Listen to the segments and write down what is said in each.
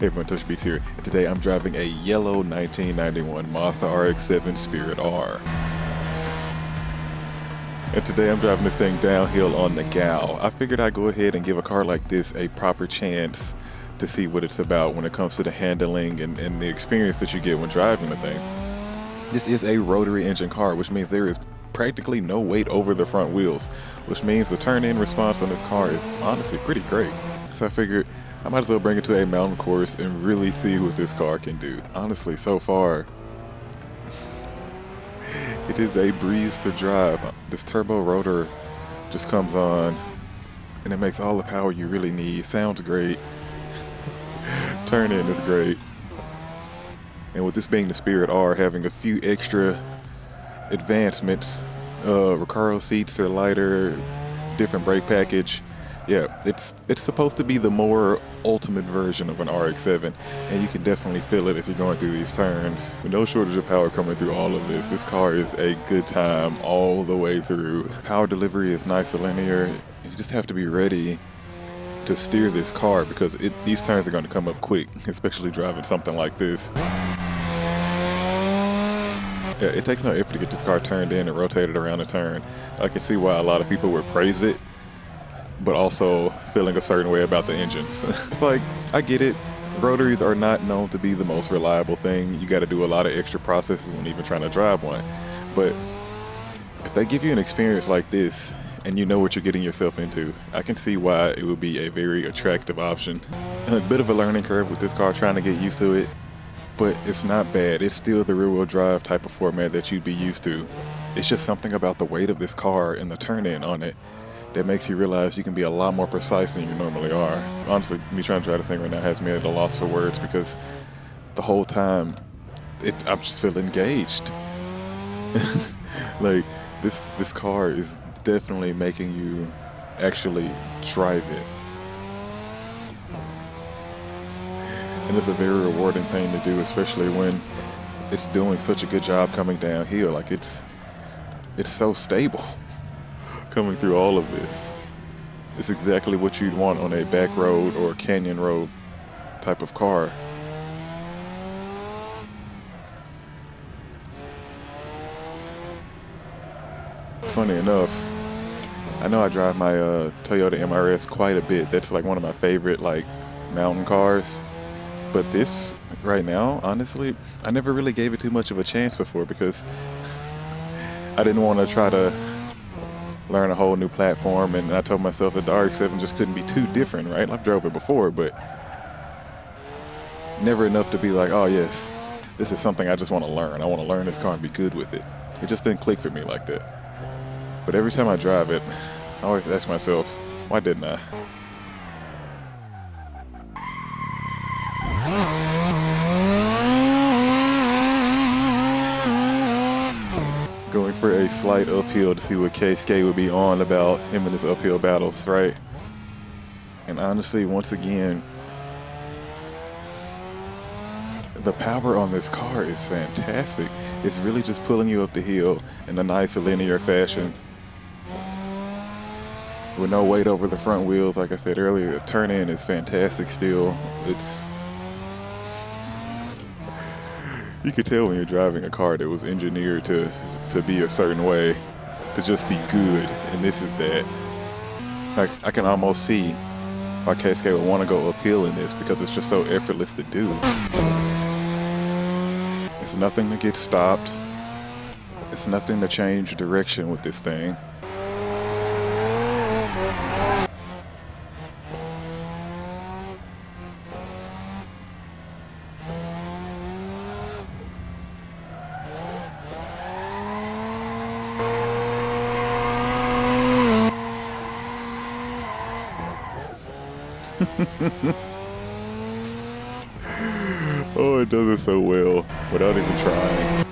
Hey everyone, Toshiibeats here, and today I'm driving a yellow 1991 Mazda RX-7 Spirit R. And today I'm driving this thing downhill on Nagao. I figured I'd go ahead and give a car like this a proper chance to see what it's about when it comes to the handling and the experience that you get when driving the thing. This is a rotary engine car, which means there is practically no weight over the front wheels, which means the turn-in response on this car is honestly pretty great. So I figured I might as well bring it to a mountain course and really see what this car can do. Honestly, so far, it is a breeze to drive. This turbo rotor just comes on and it makes all the power you really need. Sounds great. Turn-in is great. And with this being the Spirit R, having a few extra advancements, Recaro seats are lighter, different brake package. Yeah, it's supposed to be the more ultimate version of an RX-7, and you can definitely feel it as you're going through these turns. With no shortage of power coming through all of this, this car is a good time all the way through. Power delivery is nice and linear. You just have to be ready to steer this car because these turns are going to come up quick, especially driving something like this. Yeah, it takes no effort to get this car turned in and rotated around a turn. I can see why a lot of people would praise it, but also feeling a certain way about the engines. It's like, I get it. Rotaries are not known to be the most reliable thing. You got to do a lot of extra processes when even trying to drive one. But if they give you an experience like this and you know what you're getting yourself into, I can see why it would be a very attractive option. A bit of a learning curve with this car, trying to get used to it, but it's not bad. It's still the rear-wheel drive type of format that you'd be used to. It's just something about the weight of this car and the turn-in on it that makes you realize you can be a lot more precise than you normally are. Honestly, me trying to drive the thing right now has me at a loss for words because the whole time, I'm just feeling engaged. Like, this car is definitely making you actually drive it. And it's a very rewarding thing to do, especially when it's doing such a good job coming downhill. Like, it's so stable. Coming through all of this. It's exactly what you'd want on a back road or canyon road type of car. Funny enough, I know I drive my Toyota MRS quite a bit. That's like one of my favorite like mountain cars. But this right now, honestly, I never really gave it too much of a chance before because I didn't want to try to learn a whole new platform, and I told myself that the RX-7 just couldn't be too different, right? I've drove it before, but never enough to be like, oh yes, this is something I just want to learn. I want to learn this car and be good with it. It just didn't click for me like that. But every time I drive it, I always ask myself, why didn't I? Going for a slight uphill to see what K-Skate would be on about him and his uphill battles, right? And honestly, once again, the power on this car is fantastic. It's really just pulling you up the hill in a nice linear fashion. With no weight over the front wheels, like I said earlier, the turn-in is fantastic still. You could tell when you're driving a car that was engineered to be a certain way, to just be good, and this is that. Like, I can almost see why K-Skate would want to go uphill in this because it's just so effortless to do. It's nothing to get stopped. It's nothing to change direction with this thing. Oh, it does it so well without even trying.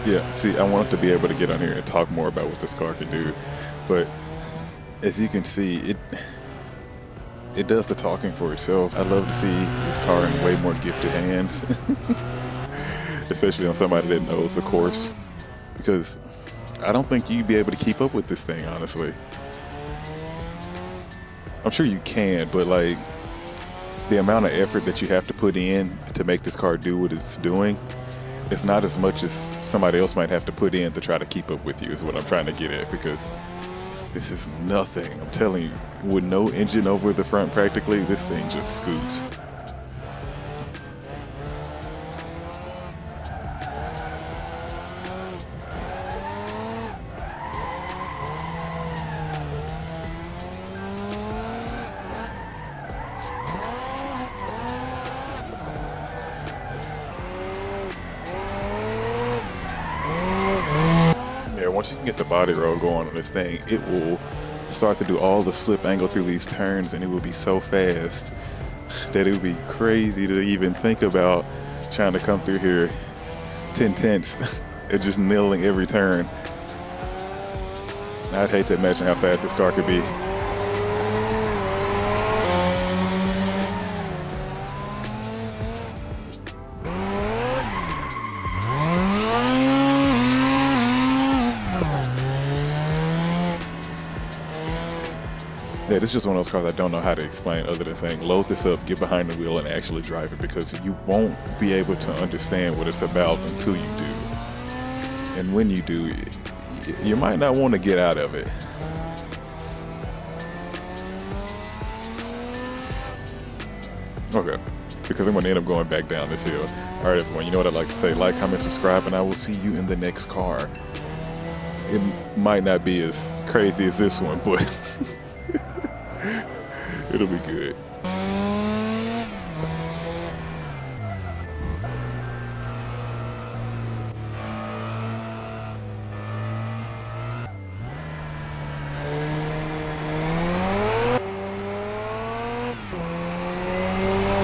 Yeah, see, I wanted to be able to get on here and talk more about what this car can do, but as you can see, it does the talking for itself. I'd love to see this car in way more gifted hands, especially on somebody that knows the course, because I don't think you'd be able to keep up with this thing, honestly. I'm sure you can, but like the amount of effort that you have to put in to make this car do what it's doing, it's not as much as somebody else might have to put in to try to keep up with you, is what I'm trying to get at, because this is nothing. I'm telling you, with no engine over the front practically, this thing just scoots. Once you can get the body roll going on this thing, it will start to do all the slip angle through these turns, and it will be so fast that it would be crazy to even think about trying to come through here 10/10 and just nailing every turn. I'd hate to imagine how fast this car could be. Yeah, this is just one of those cars I don't know how to explain other than saying load this up, get behind the wheel, and actually drive it, because you won't be able to understand what it's about until you do. And when you do, you might not want to get out of it. Okay, because I'm going to end up going back down this hill. All right, everyone, you know what I'd like to say? Like, comment, subscribe, and I will see you in the next car. It might not be as crazy as this one, but it'll be good.